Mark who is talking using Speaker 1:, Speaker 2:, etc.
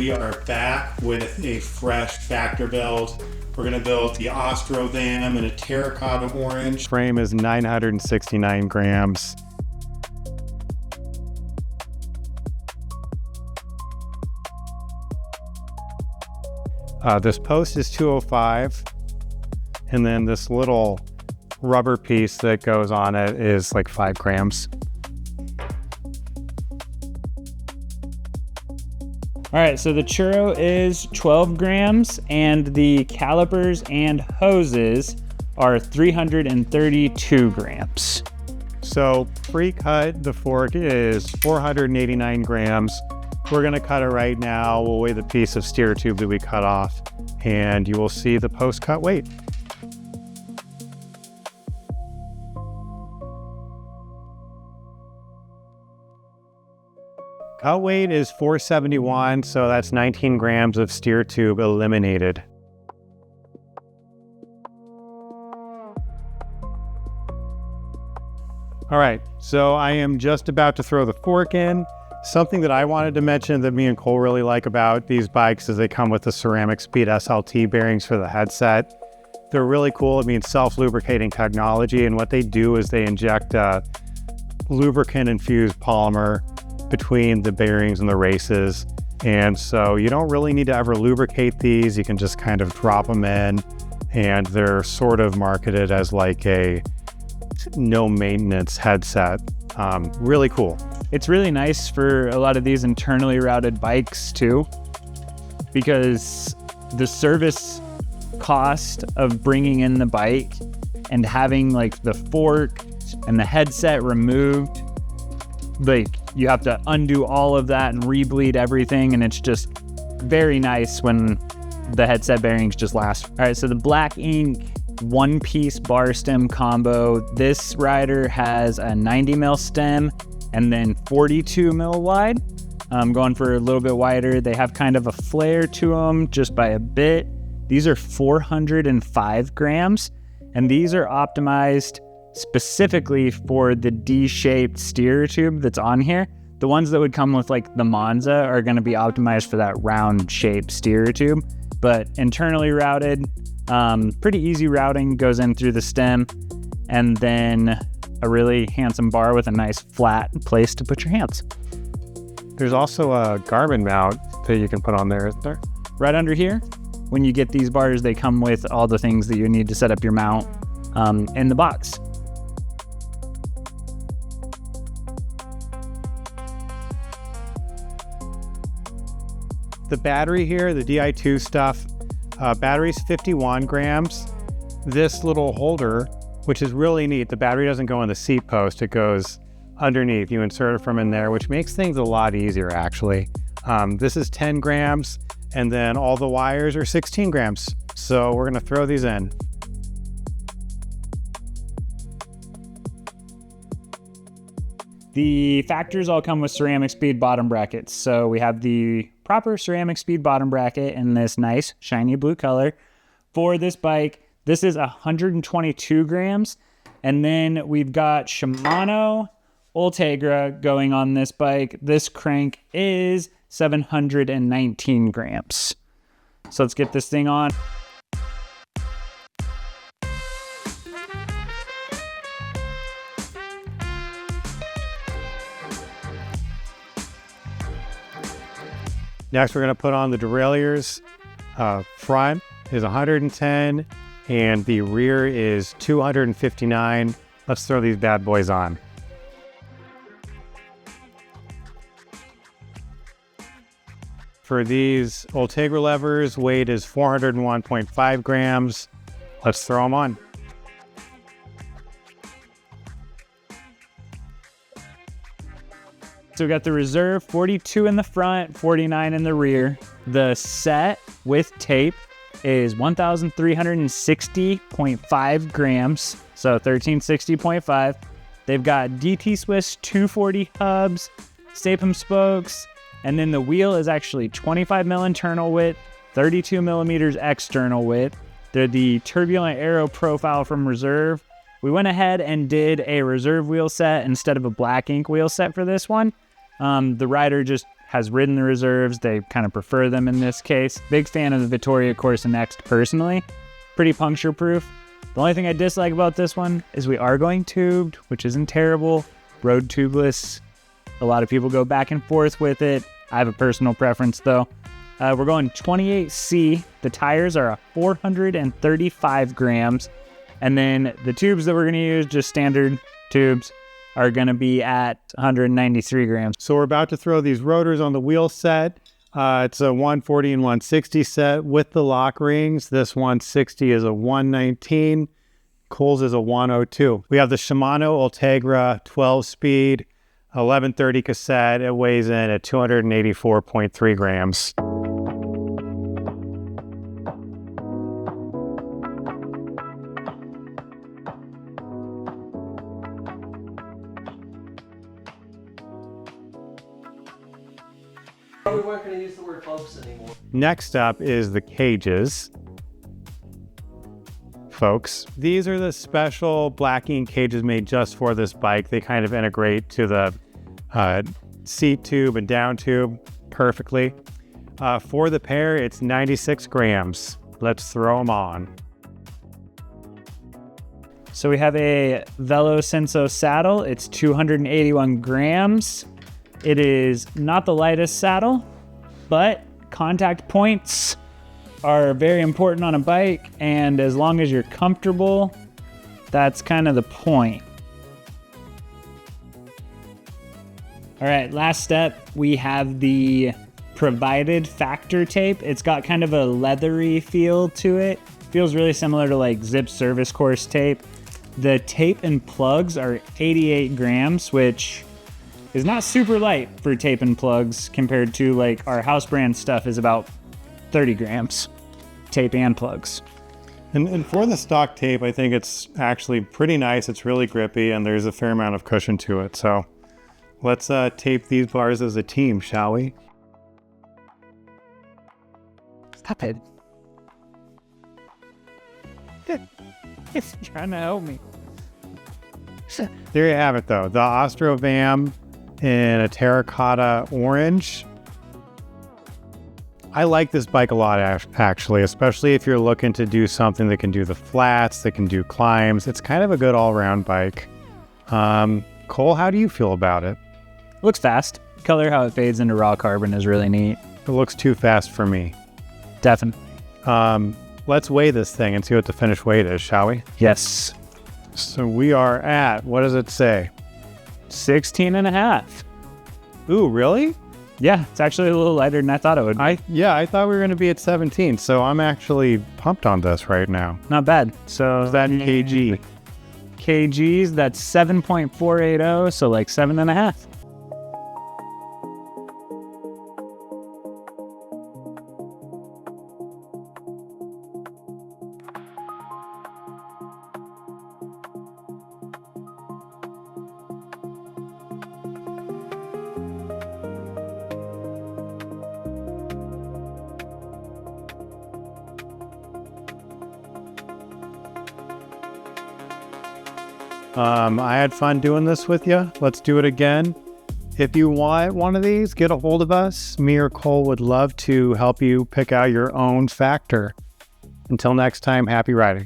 Speaker 1: we are back with a fresh factor build. We're going to build the Ostro VAM in a terracotta orange.
Speaker 2: Frame is 969 grams. This post is 205, and then this little rubber piece that goes on it is like 5 grams.
Speaker 3: All right, so the churro is 12 grams, and the calipers and hoses are 332 grams.
Speaker 2: So pre-cut, the fork is 489 grams. We're gonna cut it right now. We'll weigh the piece of steer tube that we cut off, and you will see the post-cut weight. Cut weight is 471, so that's 19 grams of steer tube eliminated. All right, so I am just about to throw the fork in. Something that I wanted to mention that me and Cole really like about these bikes is they come with the Ceramic Speed SLT bearings for the headset. They're really cool. It means self-lubricating technology, and what they do is they inject a lubricant-infused polymer between the bearings and the races. And so you don't really need to ever lubricate these. You can just kind of drop them in, and they're sort of marketed as like a no maintenance headset. Really cool.
Speaker 3: It's really nice for a lot of these internally routed bikes too, because the service cost of bringing in the bike and having like the fork and the headset removed, like you have to undo all of that and re-bleed everything, and it's just very nice when the headset bearings just last. All right, so the Black Ink one-piece bar stem combo. This rider has a 90 mil stem and then 42 mil wide. I'm going for a little bit wider. They have kind of a flare to them just by a bit. These are 405 grams, and these are optimized specifically for the D-shaped steer tube that's on here. The ones that would come with like the Monza are going to be optimized for that round shaped steer tube, but internally routed, pretty easy routing, goes in through the stem, and then a really handsome bar with a nice flat place to put your hands.
Speaker 2: There's also a Garmin mount that you can put on there, isn't there?
Speaker 3: Right under here, when you get these bars, they come with all the things that you need to set up your mount in the box.
Speaker 2: The battery here, the Di2 stuff, battery's 51 grams. This little holder, which is really neat, the battery doesn't go in the seat post, it goes underneath. You insert it from in there, which makes things a lot easier actually. This is 10 grams, and then all the wires are 16 grams. So we're gonna throw these in.
Speaker 3: The factors all come with Ceramic Speed bottom brackets. So we have the proper Ceramic Speed bottom bracket in this nice shiny blue color. For this bike, this is 122 grams. And then we've got Shimano Ultegra going on this bike. This crank is 719 grams. So let's get this thing on.
Speaker 2: Next, we're gonna put on the derailleurs. Front is 110 and the rear is 259. Let's throw these bad boys on. For these Ultegra levers, weight is 401.5 grams. Let's throw them on.
Speaker 3: So we got the reserve, 42 in the front, 49 in the rear. The set with tape is 1,360.5 grams, so 1,360.5. They've got DT Swiss 240 hubs, Stapum spokes, and then the wheel is actually 25 mil internal width, 32 millimeters external width. They're the turbulent aero profile from Reserve. We went ahead and did a Reserve wheel set instead of a Black Ink wheel set for this one. The rider just has ridden the reserves. They kind of prefer them in this case. Big fan of the Vittoria Corsa Next personally. Pretty puncture proof. The only thing I dislike about this one is we are going tubed, which isn't terrible. Road tubeless. A lot of people go back and forth with it. I have a personal preference though. We're going 28C. The tires are 435 grams. And then the tubes that we're going to use, just standard tubes, are going to be at 193 grams.
Speaker 2: So we're about to throw these rotors on the wheel set. It's a 140 and 160 set with the lock rings. This 160 is a 119. Cole's is a 102. We have the Shimano Ultegra 12-speed, 1130 cassette. It weighs in at 284.3 grams.
Speaker 4: We weren't going to use the word folks anymore.
Speaker 2: Next up is the cages. Folks, these are the special blacking cages made just for this bike. They kind of integrate to the seat tube and down tube perfectly. For the pair, it's 96 grams. Let's throw them on.
Speaker 3: So we have a Velo Senso saddle. It's 281 grams. It is not the lightest saddle, but contact points are very important on a bike, and as long as you're comfortable, that's kind of the point. All right, last step, we have the provided factor tape. It's got kind of a leathery feel to it. Feels really similar to like Zip service course tape. The tape and plugs are 88 grams, which is not super light for tape and plugs compared to like our house brand stuff is about 30 grams, tape and plugs.
Speaker 2: And for the stock tape, I think it's actually pretty nice. It's really grippy and there's a fair amount of cushion to it. So let's tape these bars as a team, shall we?
Speaker 3: Stop it. It's trying to help me.
Speaker 2: There you have it though. The Ostro VAM in a terracotta orange. I like this bike a lot actually, especially if you're looking to do something that can do the flats, that can do climbs. It's kind of a good all-around bike. Cole, how do you feel about it?
Speaker 3: Looks fast. Color how it fades into raw carbon is really neat.
Speaker 2: It looks too fast for me.
Speaker 3: Definitely.
Speaker 2: Let's weigh this thing and see what the finished weight is, shall we?
Speaker 3: Yes.
Speaker 2: So we are at, what does it say?
Speaker 3: 16 and a half.
Speaker 2: Ooh, really?
Speaker 3: Yeah, it's actually a little lighter than I thought it would.
Speaker 2: I thought we were going to be at 17, so I'm actually pumped on this right now.
Speaker 3: Not bad. So
Speaker 2: Is that in kg?
Speaker 3: kgs, that's 7.480, so like 7.5.
Speaker 2: I had fun doing this with you. Let's do it again. If you want one of these, get a hold of us. Me or Cole would love to help you pick out your own factor. Until next time, happy riding.